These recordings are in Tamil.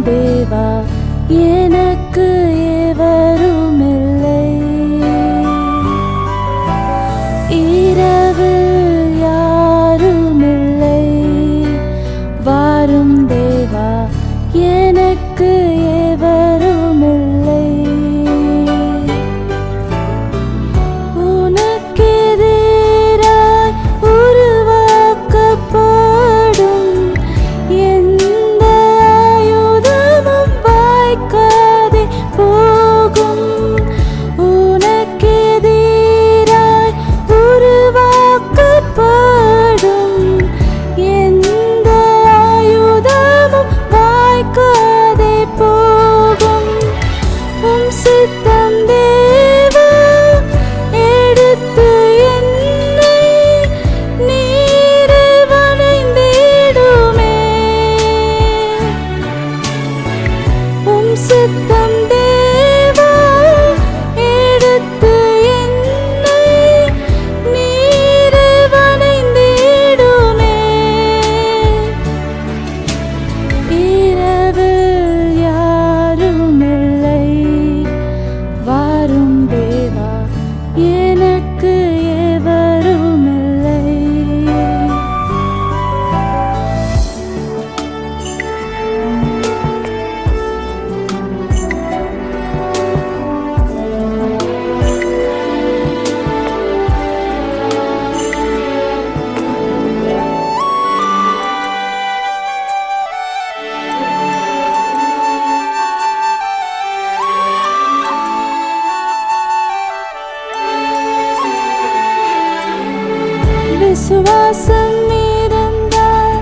தேவா எனக்கு எவருமில்லை. இரவில் யாருமில்லை. வாரும் தேவா எனக்கு எவருமில்லை. உனக்கெதிராய் உருவாக்கப்படும் எந்த ஆயுதமும் வாய்க்காதே போகும். உனக்கெதிராய் உருவாக்கப்படும் எந்த ஆயுதமும் வாய்க்காதே போகும். உம் சித்தம் தேவா எடுத்து என்னை நீரில் வணைந்திடுமே. உம் சித்தம் தேவா எடுத்து என்னை நீரில் வணைந்திடுமே. இரவில் யாருமில்லை. வாரும் தேவா எனக்கு எவருமில்லை. விசுவாசம் இருந்தால்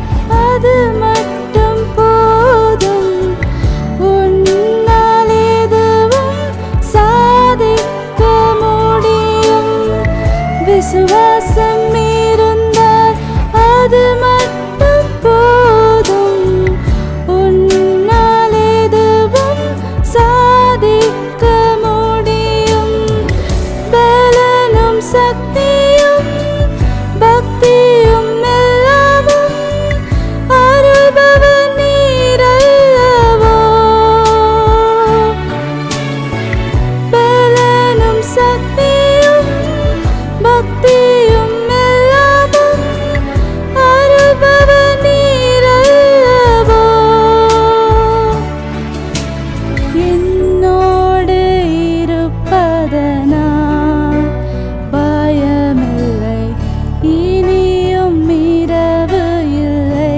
அது மட்டும் போதும். உன்னால் எதுவும் சாதிக்க முடியும். விசுவாசம் இருந்தால் அது மட்டும் போதும். உன்னால் எதுவும் சாதிக்க முடியும். பலனும் சக்தியும் பக்தியும் எல்லாமும் அருள்பவர் நீரல்லவோ. பலனும் சக்தியும் பக்தியும் எல்லாமும் அருள்பவர் நீரல்லவோ. என்னோடு இருப்பதனால் பயமில்லை. இனியும் இரவு இல்லை.